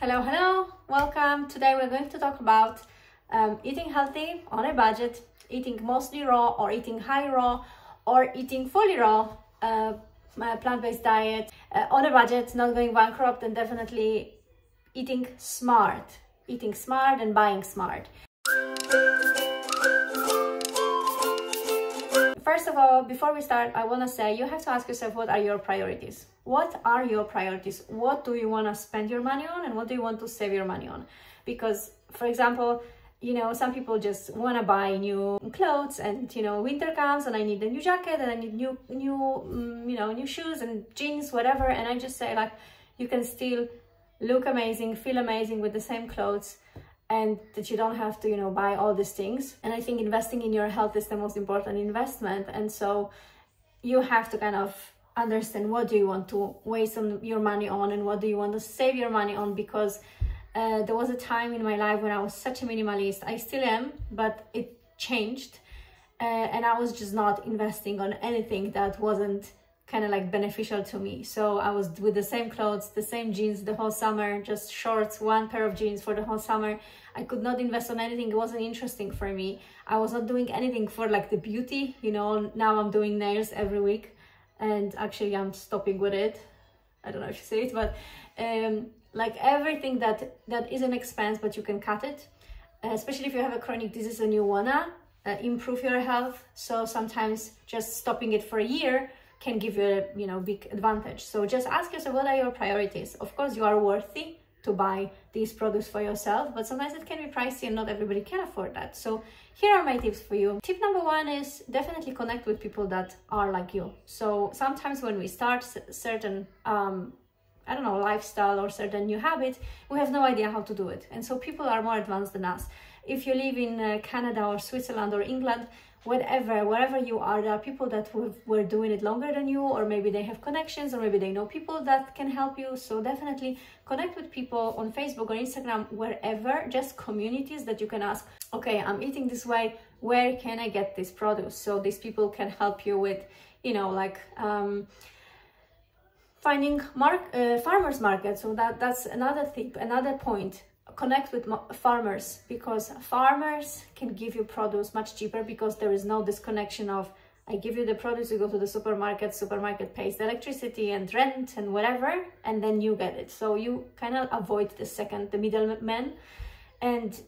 Hello, hello, welcome. Today we're going to talk about eating healthy on a budget, eating mostly raw or eating high raw or eating fully raw, plant-based diet on a budget, not going bankrupt, and definitely eating smart and buying smart. First of all, before we start, I want to say you have to ask yourself, what are your priorities? What are your priorities? What do you want to spend your money on and what do you want to save your money on? Because, for example, some people just want to buy new clothes and, winter comes and I need a new jacket and I need new shoes and jeans, whatever. And I just say, like, you can still look amazing, feel amazing with the same clothes, and that you don't have to, buy all these things. And I think investing in your health is the most important investment. And so you have to kind of understand, what do you want to waste your money on and what do you want to save your money on? Because there was a time in my life when I was such a minimalist. I still am, but it changed. And I was just not investing on anything that wasn't kind of like beneficial to me. So I was with the same clothes, the same jeans the whole summer, just shorts, one pair of jeans for the whole summer. I could not invest on anything. It wasn't interesting for me. I was not doing anything for like the beauty, now I'm doing nails every week and actually I'm stopping with it. I don't know if you see it, but like everything that is an expense, but you can cut it, especially if you have a chronic disease and you wanna improve your health. So sometimes just stopping it for a year can give you a big advantage. So just ask yourself, what are your priorities? Of course, you are worthy to buy these products for yourself, but sometimes it can be pricey and not everybody can afford that. So here are my tips for you. Tip number one is definitely connect with people that are like you. So sometimes when we start certain lifestyle or certain new habit, we have no idea how to do it. And so people are more advanced than us. If you live in Canada or Switzerland or England, wherever you are, there are people that were doing it longer than you, or maybe they have connections, or maybe they know people that can help you. So definitely connect with people on Facebook or Instagram, wherever, just communities that you can ask, okay, I'm eating this way, where can I get this produce? So these people can help you with, finding farmers markets. So that's another tip, another point. Connect with farmers, because farmers can give you produce much cheaper, because there is no disconnection of, I give you the produce, you go to the supermarket pays the electricity and rent and whatever, and then you get it. So you kind of avoid the middleman. And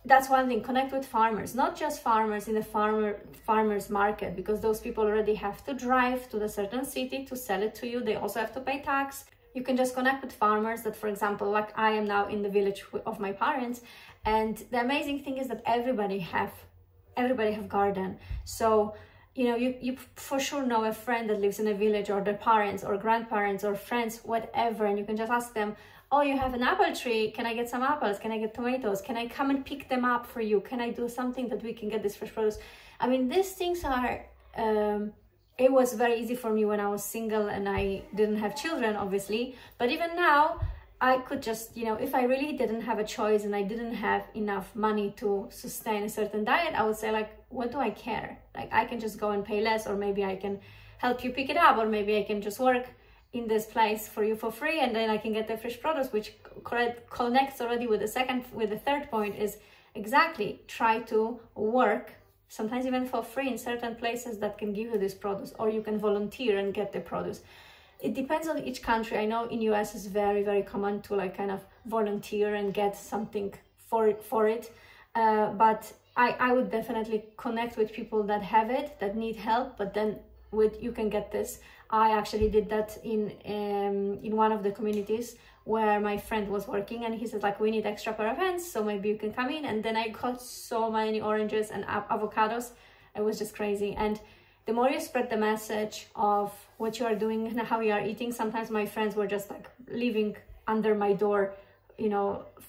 that's one thing, connect with farmers, not just farmers in the farmers market, because those people already have to drive to the certain city to sell it to you. They also have to pay tax. You can just connect with farmers that, for example, like I am now in the village of my parents, and the amazing thing is that everybody have garden. So, you for sure know a friend that lives in a village, or their parents or grandparents or friends, whatever, and you can just ask them, oh, you have an apple tree, can I get some apples? Can I get tomatoes? Can I come and pick them up for you? Can I do something that we can get this fresh produce? I mean, these things are... It was very easy for me when I was single and I didn't have children, obviously. But even now, I could just, if I really didn't have a choice and I didn't have enough money to sustain a certain diet, I would say, like, what do I care? Like, I can just go and pay less, or maybe I can help you pick it up, or maybe I can just work in this place for you for free, and then I can get the fresh produce, which connects already with the third point, is exactly try to work, sometimes even for free, in certain places that can give you this produce, or you can volunteer and get the produce. It depends on each country. I know in US it's very, very common to like kind of volunteer and get something for it. But I would definitely connect with people that have it, that need help, but then you can get this. I actually did that in one of the communities where my friend was working, and he said, like, we need extra pair of hands, so maybe you can come in. And then I got so many oranges and avocados. It was just crazy. And the more you spread the message of what you are doing and how you are eating, sometimes my friends were just like leaving under my door,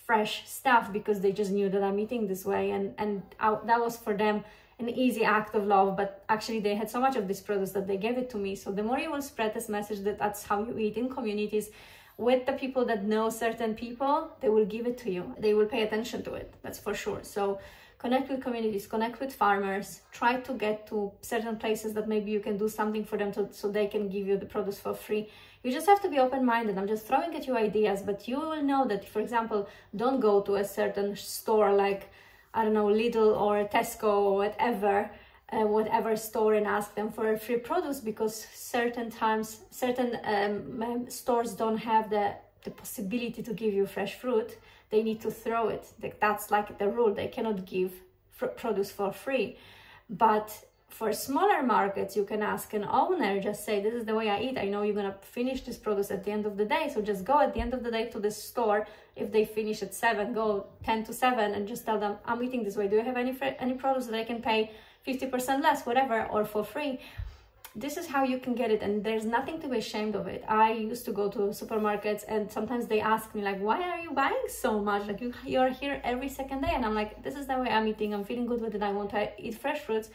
fresh stuff, because they just knew that I'm eating this way. And that was for them an easy act of love, but actually they had so much of this produce that they gave it to me. So the more you will spread this message that that's how you eat in communities, with the people that know certain people, they will give it to you. They will pay attention to it, that's for sure. So connect with communities, connect with farmers, try to get to certain places that maybe you can do something for them so they can give you the produce for free. You just have to be open-minded. I'm just throwing at you ideas, but you will know that, for example, don't go to a certain store like, I don't know, Lidl or Tesco or whatever store and ask them for a free produce, because certain stores don't have the possibility to give you fresh fruit. They need to throw it. That's like the rule. They cannot give produce for free. But for smaller markets, you can ask an owner, just say, this is the way I eat. I know you're going to finish this produce at the end of the day. So just go at the end of the day to the store. If they finish at 7, go 10 to 7 and just tell them, I'm eating this way. Do you have any produce that I can pay 50% less, whatever, or for free? This is how you can get it, and there's nothing to be ashamed of it. I used to go to supermarkets and sometimes they ask me like, why are you buying so much? Like you're here every second day. And I'm like, this is the way I'm eating. I'm feeling good with it. I want to eat fresh fruits.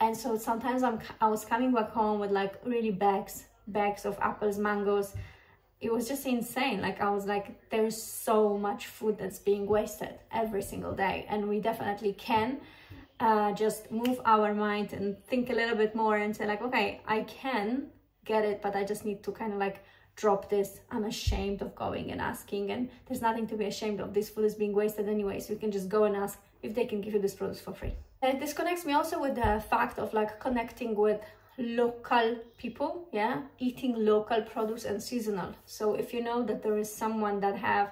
And so sometimes I was coming back home with like really bags of apples, mangoes. It was just insane. Like I was like, there's so much food that's being wasted every single day. And we definitely can just move our mind and think a little bit more and say like, okay, I can get it, but I just need to kind of like drop this. I'm ashamed of going and asking, and there's nothing to be ashamed of. This food is being wasted anyway, so you can just go and ask if they can give you this produce for free. This connects me also with the fact of like connecting with local people, yeah, eating local produce and seasonal. So if you know that there is someone that have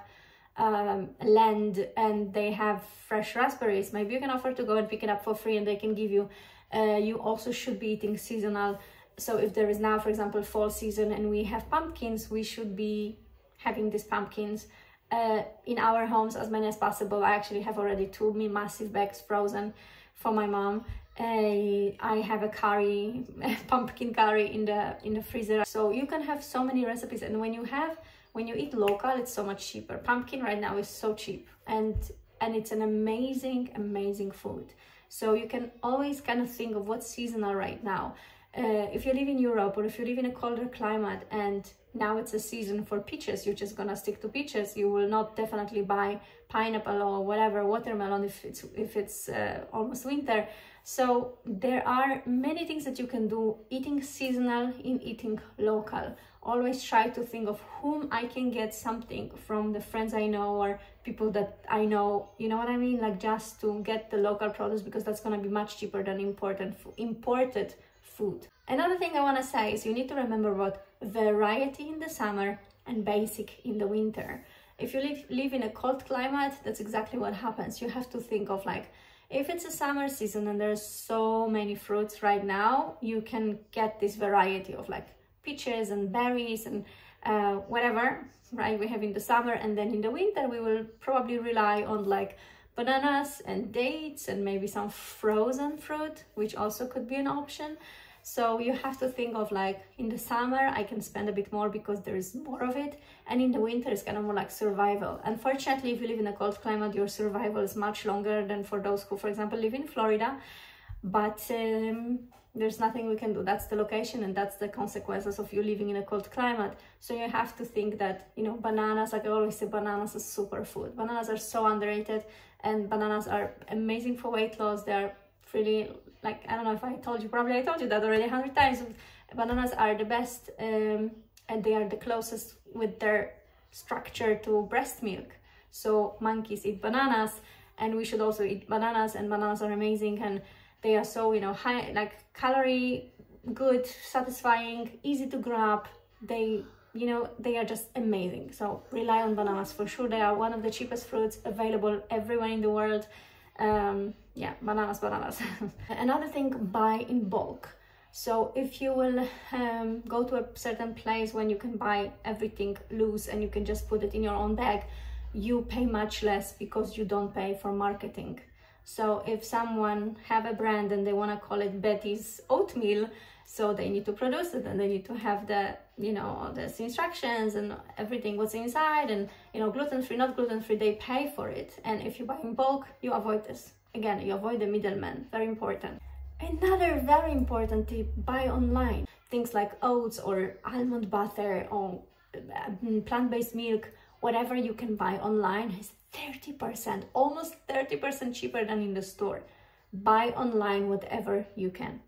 land and they have fresh raspberries, maybe you can offer to go and pick it up for free and they can give you. You also should be eating seasonal. So if there is now, for example, fall season and we have pumpkins, we should be having these pumpkins in our homes as many as possible. I actually have already 2 massive bags frozen for my mom. I have a curry, pumpkin curry in the freezer. So you can have so many recipes, and when you eat local, it's so much cheaper. Pumpkin right now is so cheap, and it's an amazing food. So you can always kind of think of what's seasonal right now. If you live in Europe or if you live in a colder climate and now it's a season for peaches, you're just gonna stick to peaches. You will not definitely buy pineapple or whatever, watermelon, if it's almost winter. So there are many things that you can do eating seasonal in eating local. Always try to think of whom I can get something from, the friends I know or people that I know, you know what I mean? Like just to get the local produce, because that's going to be much cheaper than imported food. Another thing I want to say is you need to remember about variety in the summer and basic in the winter. If you live in a cold climate, that's exactly what happens. You have to think of like, if it's a summer season and there's so many fruits right now, you can get this variety of like peaches and berries and whatever, right, we have in the summer. And then in the winter we will probably rely on like bananas and dates and maybe some frozen fruit, which also could be an option. So you have to think of like, in the summer I can spend a bit more because there is more of it, and in the winter it's kind of more like survival. Unfortunately, if you live in a cold climate, your survival is much longer than for those who, for example, live in Florida. But there's nothing we can do. That's the location and that's the consequences of you living in a cold climate. So you have to think that, you know, bananas, like I always say, bananas is superfood. Bananas are so underrated, and bananas are amazing for weight loss. They're really, like, I don't know if I told you, probably I told you that already 100 times. Bananas are the best and they are the closest with their structure to breast milk. So monkeys eat bananas and we should also eat bananas, and bananas are amazing, and they are so, you know, high, like calorie good, satisfying, easy to grab. They, you know, they are just amazing. So rely on bananas for sure. They are one of the cheapest fruits available everywhere in the world. Yeah, bananas. Another thing, buy in bulk. So if you will go to a certain place when you can buy everything loose and you can just put it in your own bag, you pay much less because you don't pay for marketing. So if someone have a brand and they want to call it Betty's oatmeal, so they need to produce it and they need to have the, you know, the instructions and everything what's inside, and, you know, gluten-free, not gluten-free, they pay for it. And if you buy in bulk, you avoid this. Again, you avoid the middleman, very important. Another very important tip, buy online. Things like oats or almond butter or plant-based milk, whatever you can buy online is 30%, almost 30% cheaper than in the store. Buy online whatever you can.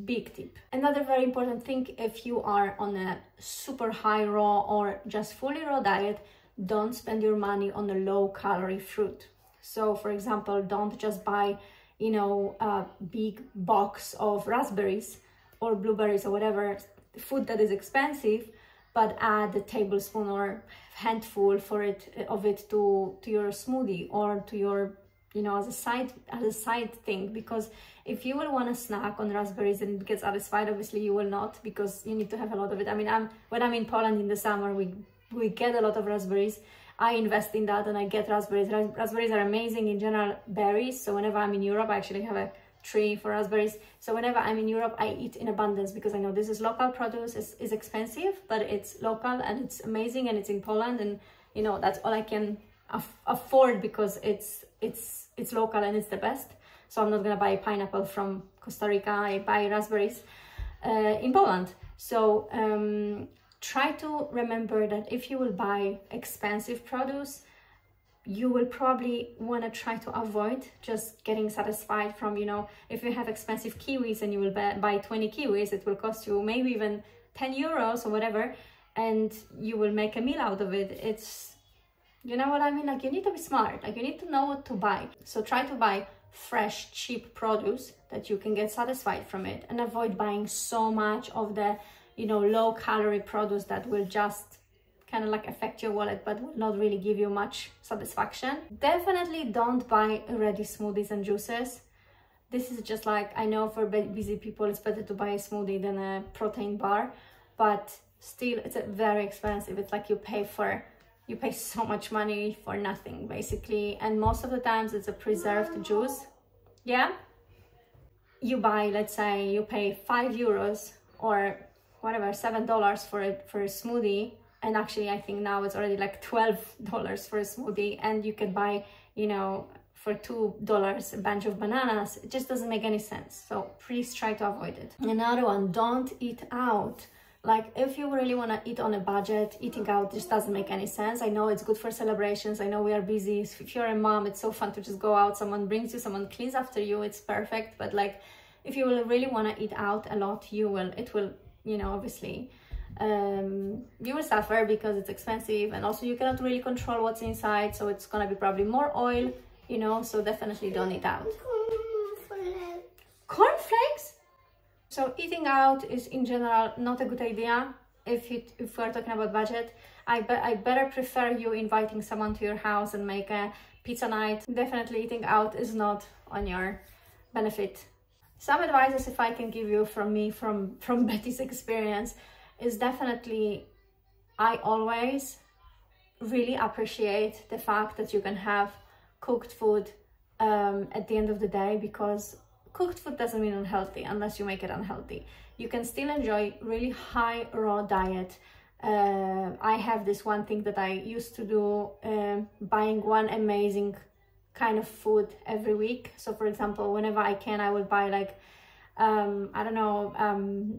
Big tip. Another very important thing, if you are on a super high raw or just fully raw diet, don't spend your money on a low calorie fruit. So for example, don't just buy, you know, a big box of raspberries or blueberries or whatever, food that is expensive, but add a tablespoon or handful of it to your smoothie or to your, you know, as a side thing. Because if you will want to snack on raspberries and get satisfied, obviously you will not, because you need to have a lot of it. I mean, when I'm in Poland in the summer, we get a lot of raspberries. I invest in that and I get raspberries. Raspberries are amazing in general berries. So whenever I'm in Europe, I actually have a tree for raspberries. So whenever I'm in Europe, I eat in abundance, because I know this is local produce. Is expensive, but it's local and it's amazing, and it's in Poland, and you know, that's all I can afford, because it's local and it's the best. So I'm not gonna buy pineapple from Costa Rica. I buy raspberries in Poland. So try to remember that if you will buy expensive produce, you will probably want to try to avoid just getting satisfied from, you know, if you have expensive kiwis and you will buy 20 kiwis, it will cost you maybe even 10 euros or whatever, and you will make a meal out of it. It's, you know what I mean? Like, you need to be smart, like you need to know what to buy. So try to buy fresh, cheap produce that you can get satisfied from it, and avoid buying so much of the, you know, low calorie produce that will just kind of like affect your wallet but will not really give you much satisfaction. Definitely don't buy ready smoothies and juices. This is just like, I know for busy people it's better to buy a smoothie than a protein bar, but still it's very expensive. It's like you pay so much money for nothing basically, and most of the times it's a preserved juice. Yeah, you buy, let's say you pay 5 euros or whatever, $7 for a smoothie, and actually I think now it's already like $12 for a smoothie, and you can buy, you know, for $2 a bunch of bananas. It just doesn't make any sense. So please try to avoid it. Another one, don't eat out. Like, if you really want to eat on a budget, eating out just doesn't make any sense. I know it's good for celebrations. I know we are busy. If you're a mom, it's so fun to just go out. Someone brings you, someone cleans after you. It's perfect. But like, if you will really want to eat out a lot, it will, you know, obviously, you will suffer because it's expensive, and also you cannot really control what's inside. So it's going to be probably more oil, you know, so definitely don't eat out. Cornflakes? So eating out is in general not a good idea if we're talking about budget. I better prefer you inviting someone to your house and make a pizza night. Definitely eating out is not on your benefit. Some advices, if I can give you from me, from Betty's experience, is definitely, I always really appreciate the fact that you can have cooked food at the end of the day, because cooked food doesn't mean unhealthy unless you make it unhealthy. You can still enjoy really high raw diet. I have this one thing that I used to do, buying one amazing kind of food every week. So for example, whenever I can, I will buy like I don't know,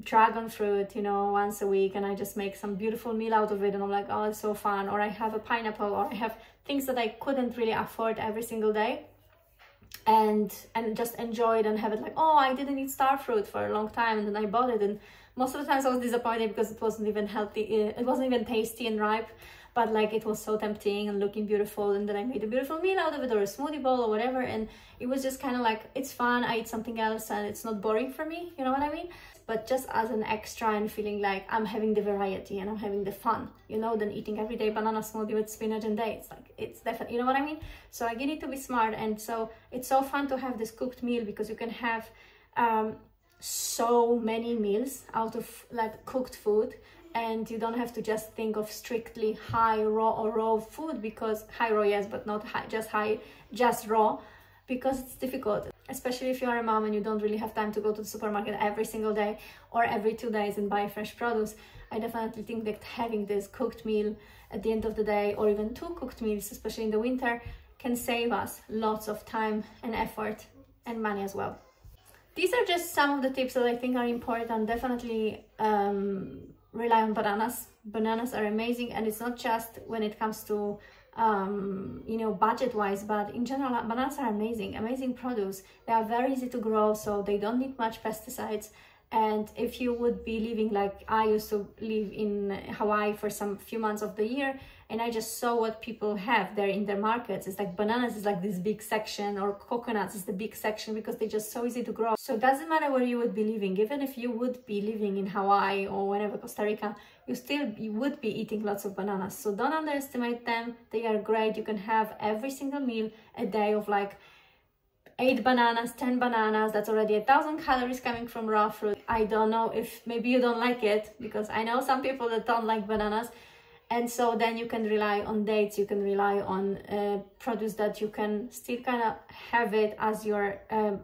dragon fruit, you know, once a week, and I just make some beautiful meal out of it, and I'm like, oh, it's so fun. Or I have a pineapple, or I have things that I couldn't really afford every single day, and just enjoy it and have it like, oh, I didn't eat star fruit for a long time, and then I bought it, and most of the times I was disappointed because it wasn't even healthy, it wasn't even tasty and ripe, but like it was so tempting and looking beautiful, and then I made a beautiful meal out of it, or a smoothie bowl or whatever, and it was just kind of like, it's fun, I eat something else and it's not boring for me, you know what I mean? But just as an extra and feeling like I'm having the variety and I'm having the fun, you know, than eating everyday banana smoothie with spinach and dates. Like, it's definitely, you know what I mean? So like, you need to be smart, and so it's so fun to have this cooked meal, because you can have so many meals out of like cooked food, and you don't have to just think of strictly high raw or raw food, because high raw, yes, but not just raw, because it's difficult, especially if you are a mom and you don't really have time to go to the supermarket every single day or every 2 days and buy fresh produce. I definitely think that having this cooked meal at the end of the day, or even 2 cooked meals, especially in the winter, can save us lots of time and effort and money as well. These are just some of the tips that I think are important. Definitely rely on bananas. Bananas are amazing, and it's not just when it comes to you know, budget wise, but in general, bananas are amazing produce. They are very easy to grow, so they don't need much pesticides. And if you would be living, like I used to live in Hawaii for some few months of the year, and I just saw what people have there in their markets. It's like bananas is like this big section, or coconuts is the big section, because they're just so easy to grow. So it doesn't matter where you would be living. Even if you would be living in Hawaii or wherever, Costa Rica, you would be eating lots of bananas. So don't underestimate them. They are great. You can have every single meal a day of like 8 bananas, 10 bananas. That's already 1,000 calories coming from raw fruit. I don't know if maybe you don't like it, because I know some people that don't like bananas. And so then you can rely on dates, you can rely on produce that you can still kind of have it as your,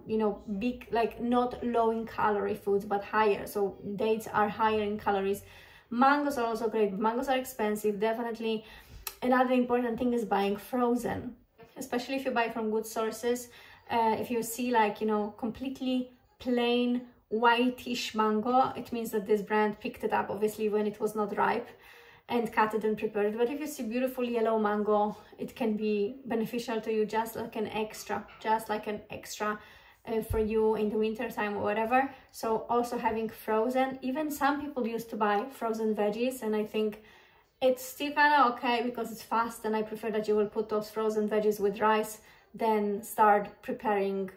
you know, big, like not low in calorie foods, but higher. So dates are higher in calories. Mangoes are also great. Mangoes are expensive, definitely. Another important thing is buying frozen, especially if you buy from good sources. If you see like, you know, completely plain whitish mango, it means that this brand picked it up obviously when it was not ripe and cut it and prepared it. But if you see beautiful yellow mango, it can be beneficial to you, just like an extra for you in the winter time or whatever. So also having frozen, even some people used to buy frozen veggies, and I think it's still kind of okay because it's fast, and I prefer that you will put those frozen veggies with rice than start preparing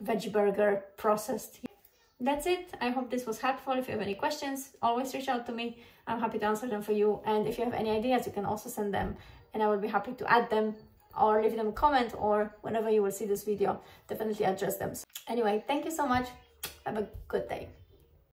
veggie burger processed. That's it. I hope this was helpful. If you have any questions, always reach out to me. I'm happy to answer them for you. And if you have any ideas, you can also send them, and I will be happy to add them or leave them a comment, or whenever you will see this video, definitely address them. Anyway, thank you so much. Have a good day.